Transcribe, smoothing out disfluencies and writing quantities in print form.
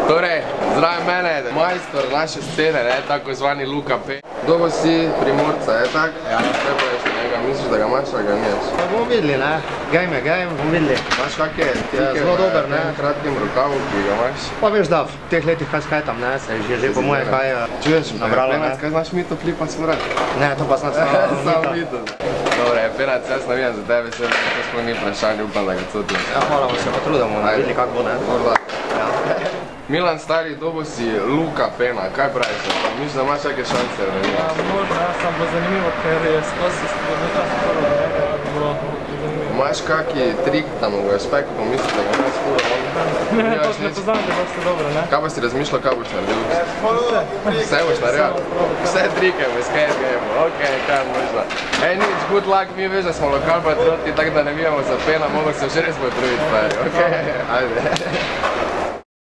Torej, zdravi mene, majstor naše scene, tako zvani Luka P. Kdo bo si Primorca, je tak? Ja. Kaj pa ješ njega, misliš, da ga imaš, ali ga niješ? Bomo videli, ne? Game je game, bomo videli. Imaš kakje trike v tem kratkem rokavu, ki ga imaš? Pa veš, da v teh letih kaj tam, ne? Se je že po moje kaj čuješ, nabralo, ne? Penac, kaj znaš mito flipa smrat? Ne, to pa znaš samo mito. Dobre, Penac, jaz navijam za tebe, se to smo ni vprašanje, upam, da ga cutim. Ja, hvala, se pa trudamo, ne? Videli kak bo, ne? Milan, stari, dobo si Luka Pena, kaj praviš? Misliš, da imaš kakve šanse? Ja, možno, ja, sam bo zanimivo, ker je skozi spremljati prvo njega, da bi bilo zanimivo. Imaš kaki trik tam v aspektu, misliš, da ga imaš skoro? Ne, to ne poznam, da boste dobro, ne? Kaj pa si razmišljal, kaj boš naredil? Vse boš naredil? Vse trike v skate game, okej, kaj možda. Ej, nič, good luck, mi veš, da smo lokal patrioti, tako da ne vijamo za Pena, mogo se že res bojo prvi stvari, okej, ajde.